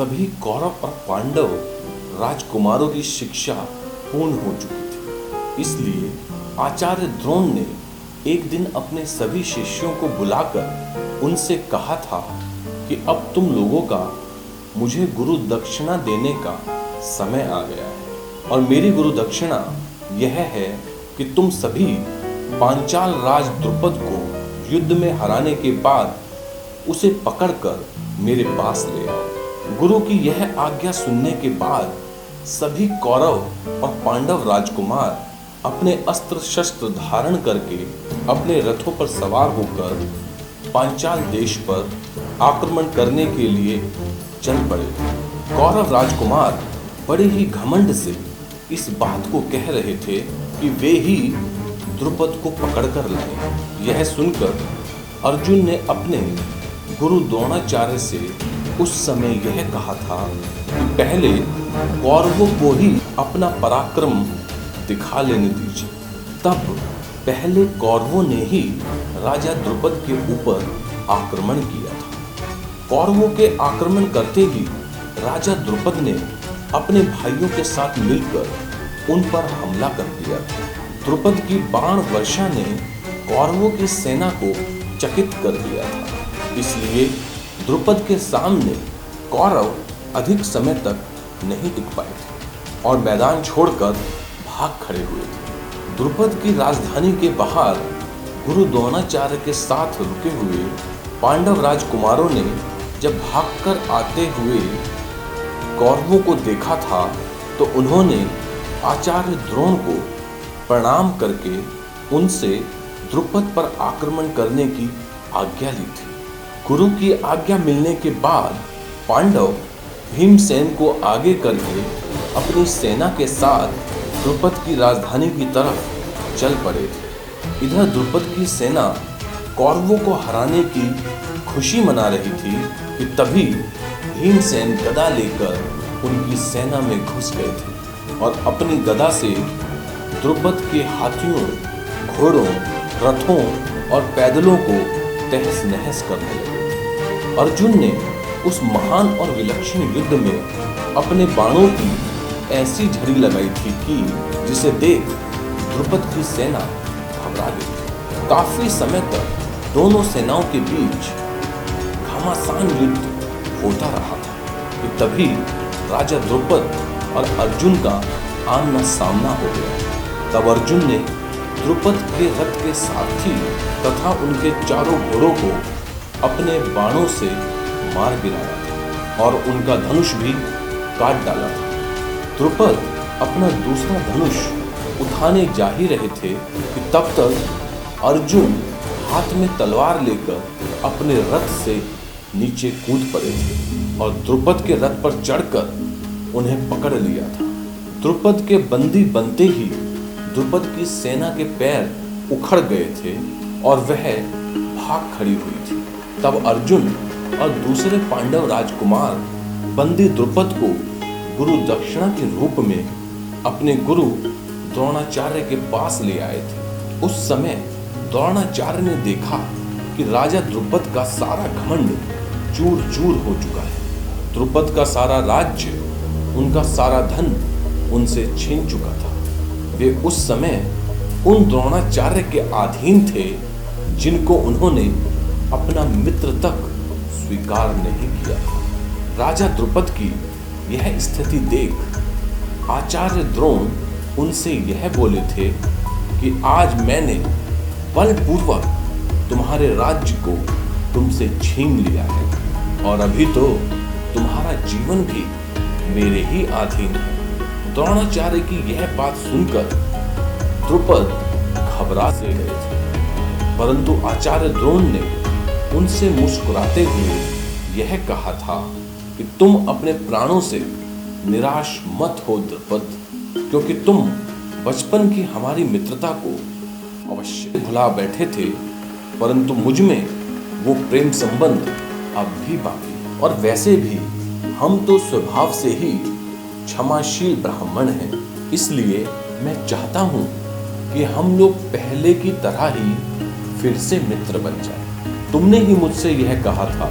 सभी कौरव और पांडव राजकुमारों की शिक्षा पूर्ण हो चुकी थी। इसलिए आचार्य द्रोण ने एक दिन अपने सभी शिष्यों को बुलाकर उनसे कहा था कि अब तुम लोगों का मुझे गुरु दक्षिणा देने का समय आ गया है, और मेरी गुरु दक्षिणा यह है कि तुम सभी पांचाल राज द्रुपद को युद्ध में हराने के बाद उसे पकड़कर मेरे पास ले आओ। गुरु की यह आज्ञा सुनने के बाद सभी कौरव और पांडव राजकुमार अपने अस्त्र शस्त्र धारण करके अपने रथों पर सवार होकर पांचाल देश पर आक्रमण करने के लिए चल पड़े। कौरव राजकुमार बड़े ही घमंड से इस बात को कह रहे थे कि वे ही द्रुपद को पकड़कर लाए। यह सुनकर अर्जुन ने अपने गुरु द्रोणाचार्य से उस समय यह कहा था कि पहले कौरवों को ही अपना पराक्रम दिखा लेने दीजिए। तब पहले कौरवों ने ही राजा द्रुपद के ऊपर आक्रमण किया था। कौरवों के आक्रमण करते ही राजा द्रुपद ने अपने भाइयों के साथ मिलकर उन पर हमला कर दिया था। द्रुपद की बाण वर्षा ने कौरवों की सेना को चकित कर दिया था। इसलिए द्रुपद के सामने कौरव अधिक समय तक नहीं टिक पाए थे और मैदान छोड़कर भाग खड़े हुए थे। द्रुपद की राजधानी के बाहर गुरु द्रोणाचार्य के साथ रुके हुए पांडव राजकुमारों ने जब भागकर आते हुए कौरवों को देखा था तो उन्होंने आचार्य द्रोण को प्रणाम करके उनसे द्रुपद पर आक्रमण करने की आज्ञा ली थी। गुरु की आज्ञा मिलने के बाद पांडव भीमसेन को आगे करके अपनी सेना के साथ द्रुपद की राजधानी की तरफ चल पड़े थे। इधर द्रुपद की सेना कौरवों को हराने की खुशी मना रही थी कि तभी भीमसेन गदा लेकर उनकी सेना में घुस गए थे और अपनी गदा से द्रुपद के हाथियों, घोड़ों, रथों और पैदलों को तहस नहस करने लगे। अर्जुन ने उस महान और विलक्षण युद्ध में अपने बाणों की ऐसी झड़ी लगाई थी कि जिसे देख द्रुपद की सेना घबरा गई। काफी समय तक दोनों सेनाओं के बीच घमासान युद्ध होता रहा था कि तभी राजा द्रुपद और अर्जुन का आमना सामना हो गया। तब अर्जुन ने द्रुपद के रथ के सारथी तथा उनके चारों घोड़ों को अपने बाणों से मार गिराया और उनका धनुष भी काट डाला था। द्रुपद अपना दूसरा धनुष उठाने जा ही रहे थे कि तब तक अर्जुन हाथ में तलवार लेकर अपने रथ से नीचे कूद पड़े थे और द्रुपद के रथ पर चढ़कर उन्हें पकड़ लिया था। द्रुपद के बंदी बनते ही द्रुपद की सेना के पैर उखड़ गए थे और वह भाग खड़ी हुई थी। तब अर्जुन और दूसरे पांडव राजकुमार बंदी द्रुपद को गुरु दक्षिणा के रूप में अपने गुरु द्रोणाचार्य के पास ले आए थे। उस समय द्रोणाचार्य ने देखा कि राजा द्रुपद का सारा घमंड चूर चूर हो चुका है। द्रुपद का सारा राज्य, उनका सारा धन उनसे छीन चुका था। वे उस समय उन द्रोणाचार्य के अधीन थे जिनको उन्होंने अपना मित्र तक स्वीकार नहीं किया था। राजा द्रुपद की यह स्थिति देख आचार्य द्रोण उनसे यह बोले थे कि आज मैंने बलपूर्वक तुम्हारे राज्य को तुमसे छीन लिया है और अभी तो तुम्हारा जीवन भी मेरे ही अधीन है। द्रोणाचार्य की यह बात सुनकर द्रुपद घबरा से गए थे, परंतु आचार्य द्रोण ने उनसे मुस्कुराते हुए यह कहा था कि तुम अपने प्राणों से निराश मत हो द्रुपद, क्योंकि तुम बचपन की हमारी मित्रता को अवश्य भुला बैठे थे, परंतु मुझ में वो प्रेम संबंध अब भी बाकी है। और वैसे भी हम तो स्वभाव से ही क्षमाशील ब्राह्मण हैं, इसलिए मैं चाहता हूँ कि हम लोग पहले की तरह ही फिर से मित्र बन जाएं। तुमने ही मुझसे यह कहा था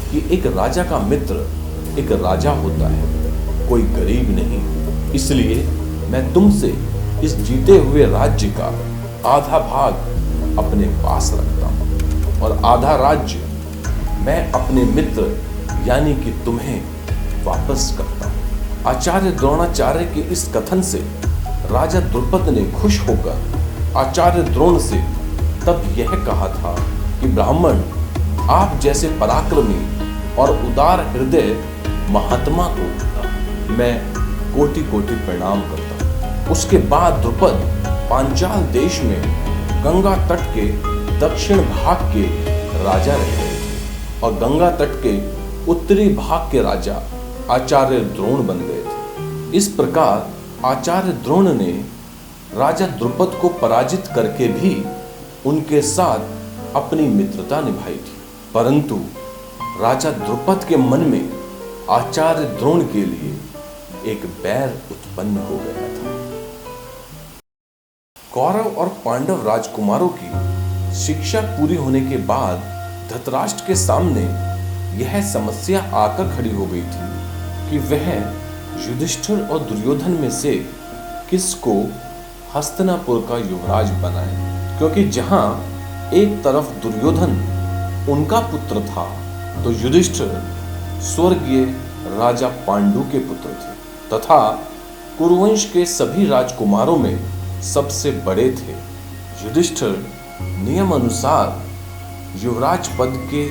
कि एक राजा का मित्र एक राजा होता है, कोई गरीब नहीं। इसलिए मैं तुमसे इस जीते हुए राज्य का आधा भाग अपने पास रखता हूं और आधा राज्य मैं अपने मित्र यानी कि तुम्हें वापस करता हूं। आचार्य द्रोणाचार्य के इस कथन से राजा द्रुपद ने खुश होकर आचार्य द्रोण से तब यह कहा था कि ब्राह्मण, आप जैसे पराक्रमी और उदार हृदय महात्मा को मैं कोटि कोटि प्रणाम करता हूँ। उसके बाद द्रुपद पांचाल देश में गंगा तट के दक्षिण भाग के राजा रह गए और गंगा तट के उत्तरी भाग के राजा आचार्य द्रोण बन गए थे। इस प्रकार आचार्य द्रोण ने राजा द्रुपद को पराजित करके भी उनके साथ अपनी मित्रता निभाई थी, परंतु राजा द्रुपद के मन में आचार्य द्रोण के लिए एक बैर उत्पन्न हो गया था। कौरव और पांडव राजकुमारों की शिक्षा पूरी होने के बाद धृतराष्ट्र के सामने यह समस्या आकर खड़ी हो गई थी कि वह युधिष्ठिर और दुर्योधन में से किसको हस्तिनापुर का युवराज बनाए, क्योंकि जहां एक तरफ दुर्योधन उनका पुत्र था तो युधिष्ठिर स्वर्गीय राजा पांडु के पुत्र थे तथा कुरुवंश के सभी राजकुमारों में सबसे बड़े थे। युधिष्ठिर नियम अनुसार युवराज पद के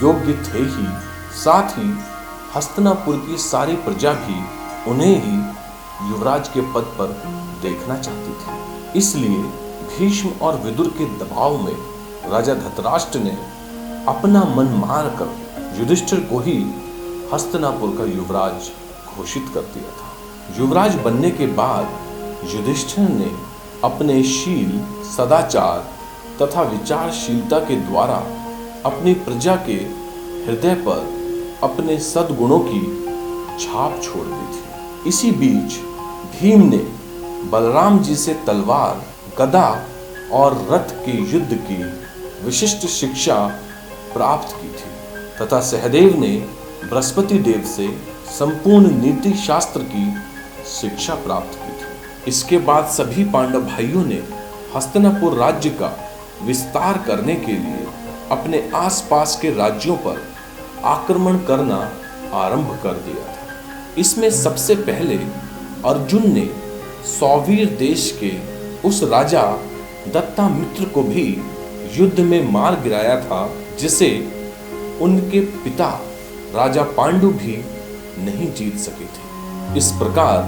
योग्य थे ही, साथ ही हस्तिनापुर की सारी प्रजा भी उन्हें ही युवराज के पद पर देखना चाहती थी। इसलिए भीष्म और विदुर के दबाव में राजा धृतराष्ट्र ने अपना मन मारकर युधिष्ठिर को ही हस्तिनापुर का युवराज घोषित कर दिया था। युवराज बनने के बाद युधिष्ठिर ने अपने शील, सदाचार तथा विचारशीलता के द्वारा अपनी प्रजा के हृदय पर अपने सद्गुणों की छाप छोड़ दी थी। इसी बीच भीम ने बलराम जी से तलवार, गदा और रथ के युद्ध की विशिष्ट शिक्षा प्राप्त की थी तथा सहदेव ने बृहस्पति देव से संपूर्ण नीति शास्त्र की शिक्षा प्राप्त की थी। इसके बाद सभी पांडव भाइयों ने हस्तिनापुर राज्य का विस्तार करने के लिए अपने आसपास के राज्यों पर आक्रमण करना आरंभ कर दिया था। इसमें सबसे पहले अर्जुन ने सौवीर देश के उस राजा दत्तामित्र को भी युद्ध में मार गिराया था, जिसे उनके पिता राजा पांडु भी नहीं जीत सके थे। इस प्रकार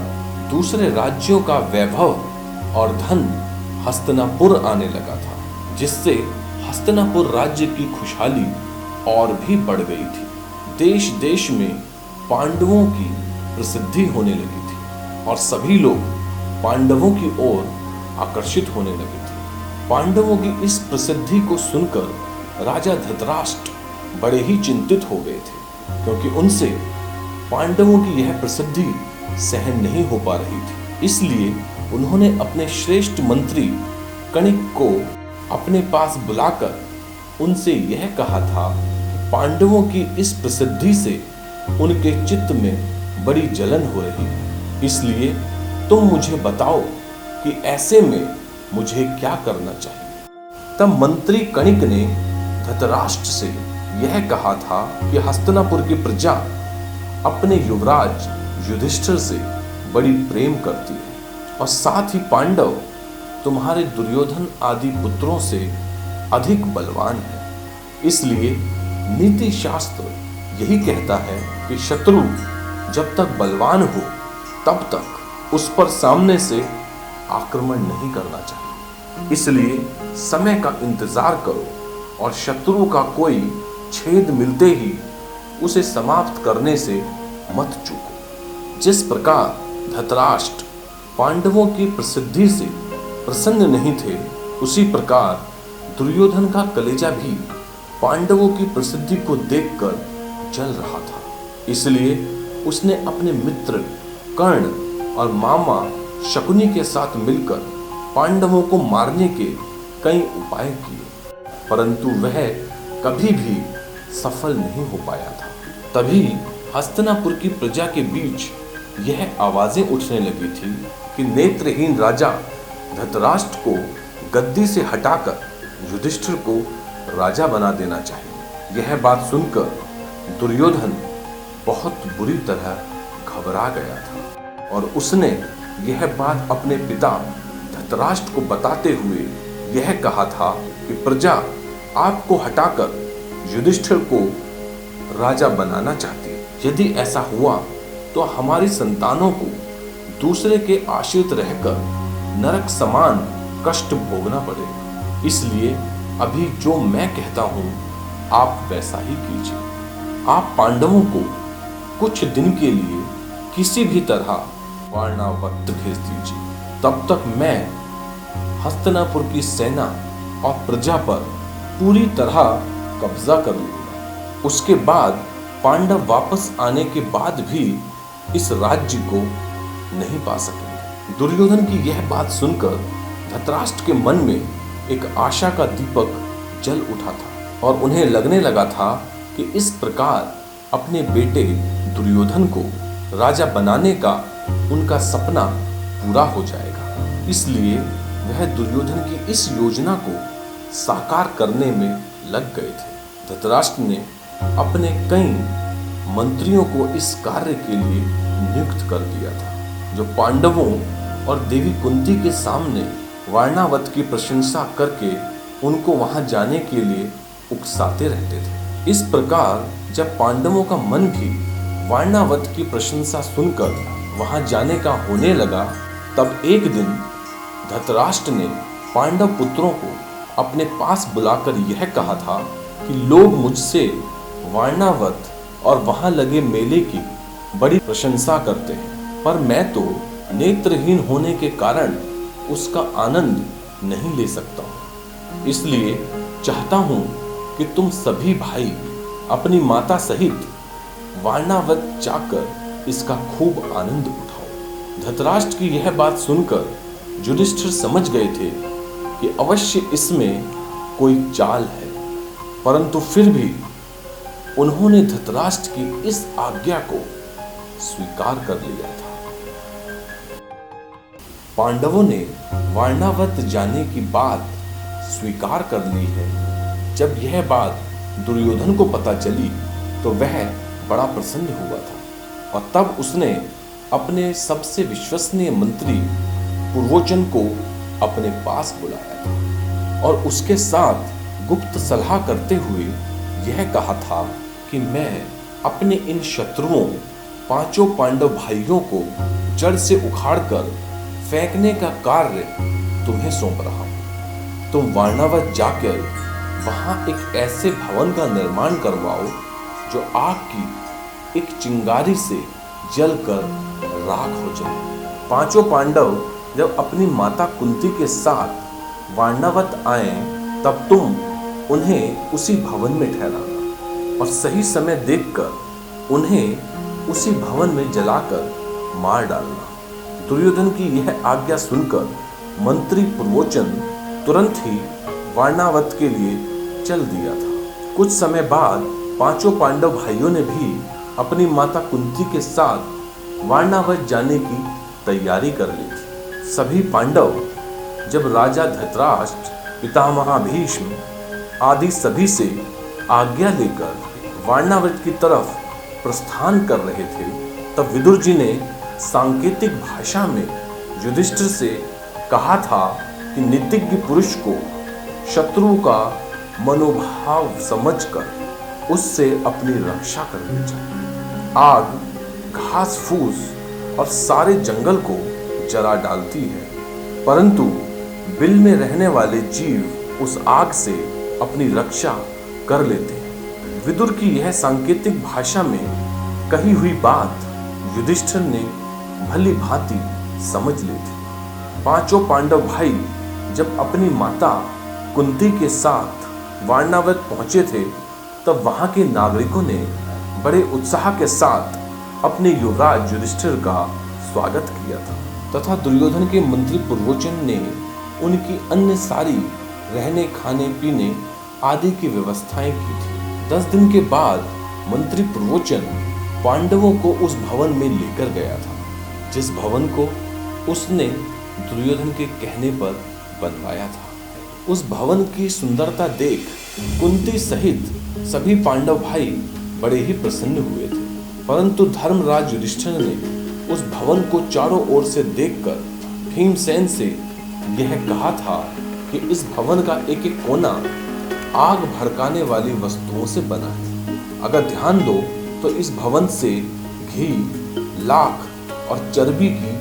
दूसरे राज्यों का वैभव और धन हस्तिनापुर आने लगा था, जिससे हस्तिनापुर राज्य की खुशहाली और भी बढ़ गई थी। देश देश में पांडवों की प्रसिद्धि होने लगी थी और सभी लोग पांडवों की ओर आकर्षित होने लगे थे। पांडवों की इस प्रसिद्धि को सुनकर राजा धृतराष्ट्र बड़े ही चिंतित हो गए थे, क्योंकि उनसे पांडवों की यह प्रसिद्धि सहन नहीं हो पा रही थी। इसलिए उन्होंने अपने श्रेष्ठ मंत्री कणिक को अपने पास बुलाकर उनसे यह कहा था कि पांडवों की इस प्रसिद्धि से उनके चित्त में बड़ी जलन हो रही है, इसलिए तुम मुझे बताओ कि ऐसे में मुझे क्या करना चाहिए। तब मंत्री कणिक ने धृतराष्ट्र से यह कहा था कि हस्तिनापुर की प्रजा अपने युवराज युधिष्ठिर से बड़ी प्रेम करती है और साथ ही पांडव तुम्हारे दुर्योधन आदि पुत्रों से अधिक बलवान है। इसलिए नीति शास्त्र यही कहता है कि शत्रु जब तक बलवान हो तब तक उस पर सामने से आक्रमण नहीं करना चाहिए। इसलिए समय का इंतजार करो और शत्रु का कोई छेद मिलते ही उसे समाप्त करने से मत चूको। जिस प्रकार धृतराष्ट्र पांडवों की प्रसिद्धि से प्रसन्न नहीं थे, उसी प्रकार दुर्योधन का कलेजा भी पांडवों की प्रसिद्धि को देखकर जल रहा था। इसलिए उसने अपने मित्र कर्ण और मामा शकुनी के साथ मिलकर पांडवों को मारने के कई उपाय किए, परंतु वह कभी भी सफल नहीं हो पाया था। तभी हस्तिनापुर की प्रजा के बीच यह आवाजें उठने लगी थी कि नेत्रहीन राजा धृतराष्ट्र को गद्दी से हटाकर युधिष्ठिर को राजा बना देना चाहिए। यह बात सुनकर दुर्योधन बहुत बुरी तरह घबरा गया था और उसने यह बात अपने पिता धृतराष्ट्र को बताते हुए यह कहा था कि प्रजा आपको हटाकर युधिष्ठिर को राजा बनाना चाहती है। यदि ऐसा हुआ तो हमारी संतानों को दूसरे के आश्रित रहकर नरक समान कष्ट भोगना पड़ेगा। इसलिए अभी जो मैं कहता हूं आप वैसा ही कीजिए। आप पांडवों को कुछ दिन के लिए किसी भी तरह वारणावत भेज दीजिए। तब तक मैं हस्तिनापुर की सेना और प्रजा पर पूरी तरह कब्जा कर लूंगा। उसके बाद पांडव वापस आने के बाद भी इस राज्य को नहीं पा सकेंगे। दुर्योधन की यह बात सुनकर धृतराष्ट्र के मन में एक आशा का दीपक जल उठा था और उन्हें लगने लगा था कि इस प्रकार अपने बेटे दुर्योधन को राजा बनाने का उनका सपना पूरा हो जाएगा। इसलिए वह दुर्योधन की इस योजना को साकार करने में लग गए थे। धृतराष्ट्र ने अपने कई मंत्रियों को इस कार्य के लिए नियुक्त कर दिया था, जो पांडवों और देवी कुंती के सामने वारणावत की प्रशंसा करके उनको वहां जाने के लिए उकसाते रहते थे। इस प्रकार जब पांडवों का मन भी वारणावत की प्रशंसा सुनकर वहां जाने का होने लगा, तब एक दिन धृतराष्ट्र ने पांडव पुत्रों को अपने पास बुलाकर यह कहा था कि लोग मुझसे वारणावत और वहां लगे मेले की बड़ी प्रशंसा करते हैं, पर मैं तो नेत्रहीन होने के कारण उसका आनंद नहीं ले सकता हूं। इसलिए चाहता हूं कि तुम सभी भाई अपनी माता सहित वारणावत जाकर इसका खूब आनंद उठाओ। धृतराष्ट्र की यह बात सुनकर युधिष्ठिर समझ गए थे कि अवश्य इसमें कोई चाल है, परंतु फिर भी उन्होंने धृतराष्ट्र की इस आज्ञा को स्वीकार कर लिया था। पांडवों ने वारणावत जाने की बात स्वीकार कर ली है। जब यह बात दुर्योधन को पता चली तो वह बड़ा प्रसन्न हुआ था और तब उसने अपने सबसे विश्वसनीय मंत्री पुरोचन को अपने पास बुलाया था और उसके साथ गुप्त सलाह करते हुए यह कहा था कि मैं अपने इन शत्रुओं पांचों पांडव भाइयों को जड़ से उखाड़कर फेंकने का कार्य तुम्हें सौंप रहा हूं। तुम वारणावत जाकर वहां एक ऐसे भवन का निर्माण करवाओ जो आग की एक चिंगारी से जलकर राख हो जाए। पांचों पांडव जब अपनी माता कुंती के साथ वारणावत आए तब तुम उन्हें उसी भवन में ठहराना और सही समय देखकर उन्हें उसी भवन में जलाकर मार डालना। दुर्योधन की यह आज्ञा सुनकर मंत्री पुरोचन तुरंत ही वारणावत के लिए चल दिया था। कुछ समय बाद पांचों पांडव भाइयों ने भी अपनी माता कुंती के साथ वारणावत जाने की तैयारी कर ली थी। सभी पांडव जब राजा धृतराष्ट्र, पितामह भीष्म आदि सभी से आज्ञा लेकर वारणावत की तरफ प्रस्थान कर रहे थे, तब विदुर जी ने सांकेतिक भाषा में युधिष्ठिर से कहा था कि नीतिज्ञ पुरुष को शत्रु का मनोभाव समझकर उससे अपनी रक्षा करनी चाहिए। आग घास फूस और सारे जंगल को जला डालती है, परंतु बिल में रहने वाले जीव उस आग से अपनी रक्षा कर लेते हैं। विदुर की यह सांकेतिक भाषा में कही हुई बात युधिष्ठिर ने भली भांति समझ ली थी। पांचों पांडव भाई जब अपनी माता कुंती के साथ वारणावत पहुंचे थे, तब वहां के नागरिकों ने बड़े उत्साह के साथ अपने युवराज युधिष्ठिर का स्वागत किया था तथा दुर्योधन के मंत्री पुरोचन ने उनकी अन्य सारी रहने खाने पीने आदि की व्यवस्थाएं की थी। 10 दिन के बाद मंत्री पुरोचन पांडवों को उस भवन में लेकर गया था जिस भवन को उसने दुर्योधन के कहने पर बनवाया था। उस भवन की सुंदरता देख कुंती सहित सभी पांडव भाई बड़े ही प्रसन्न हुए थे, परंतु धर्मराज युधिष्ठिर ने उस भवन को चारों ओर से देखकर भीमसेन से यह कहा था कि इस भवन का एक एक कोना आग भड़काने वाली वस्तुओं से बना है। अगर ध्यान दो तो इस भवन से घी, लाख और चर्बी की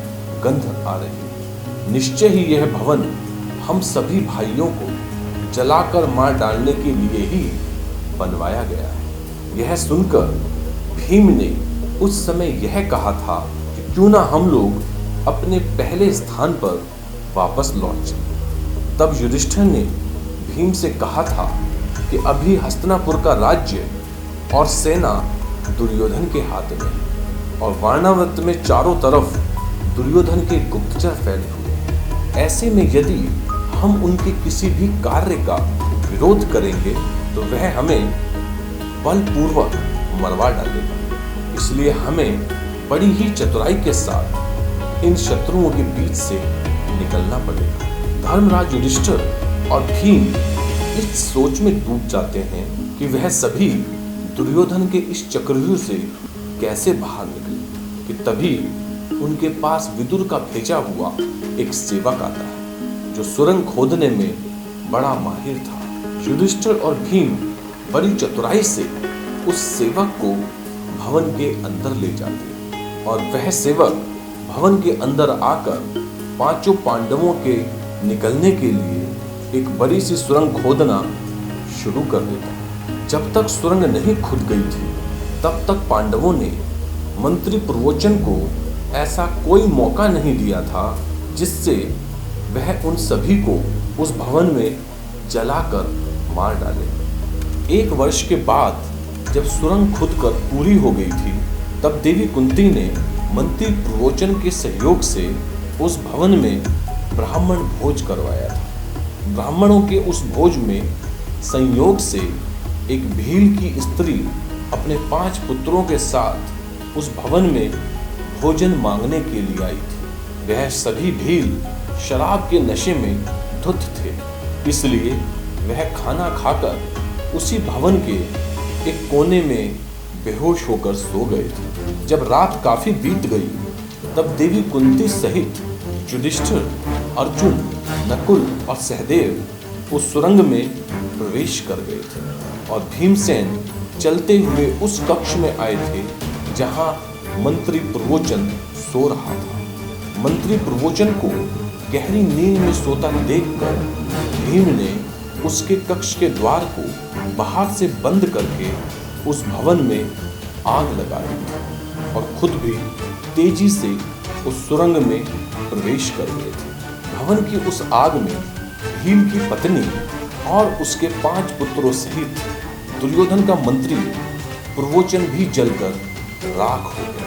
गंध आ रही है। निश्चय ही यह भवन हम सभी भाइयों को जलाकर मार डालने के लिए ही बनवाया गया है। यह सुनकर भीम ने उस समय यह कहा था कि क्यों ना हम लोग अपने पहले स्थान पर वापस लौट जाएं। तब युधिष्ठिर ने भीम से कहा था कि अभी हस्तिनापुर का राज्य और सेना दुर्योधन के हाथ में है और वारणावत में चारों तरफ दुर्योधन के गुप्तचर फैले हुए हैं। ऐसे में यदि हम उनके किसी भी कार्य का विरोध करेंगे तो वह हमें बलपूर्वक मरवा डालेगा। इसलिए हमें बड़ी ही चतुराई के साथ इन शत्रुओं के बीच से निकलना पड़ेगा। धर्मराज युधिष्ठिर और भीम इस सोच में डूब जाते हैं कि वह सभी दुर्योधन के इस चक्रव्यूह से कैसे बाहर निकले कि तभी उनके पास विदुर का भेजा हुआ एक सेवक आता है जो सुरंग खोदने में बड़ा माहिर था। युधिष्ठिर और भीम बड़ी चतुराई से उस सेवक को भवन के अंदर ले जाते और वह सेवक भवन के अंदर आकर पांचों पांडवों के निकलने के लिए एक बड़ी सी सुरंग खोदना शुरू कर देता। जब तक सुरंग नहीं खुद गई थी तब तक पांडवों ने मंत्री प्रवोचन को ऐसा कोई मौका नहीं दिया था जिससे वह उन सभी को उस भवन में जलाकर मार डाले। 1 वर्ष के बाद जब सुरंग खुदकर पूरी हो गई थी तब देवी कुंती ने मंत्री प्रवोचन के सहयोग से उस भवन में ब्राह्मण भोज करवाया था। ब्राह्मणों के उस भोज में संयोग से एक भील की स्त्री अपने 5 पुत्रों के साथ उस भवन में भोजन मांगने के लिए आई थी। वह सभी भील शराब के नशे में धुत थे, इसलिए वह खाना खाकर उसी भवन के एक कोने में बेहोश होकर सो गए थे। जब रात काफी बीत गई तब देवी कुंती सहित युधिष्ठिर, अर्जुन, नकुल और सहदेव उस सुरंग में प्रवेश कर गए थे और भीमसेन चलते हुए उस कक्ष में आए थे जहां मंत्री प्रवोचन सो रहा था। मंत्री प्रवोचन को गहरी नींद में सोता देखकर भीम ने उसके कक्ष के द्वार को बाहर से बंद करके उस भवन में आग लगा दी और खुद भी तेजी से उस सुरंग में प्रवेश कर गए थे। भवन की उस आग में भीम की पत्नी और उसके 5 पुत्रों सहित दुर्योधन का मंत्री प्रवोचन भी जलकर राख हो गया।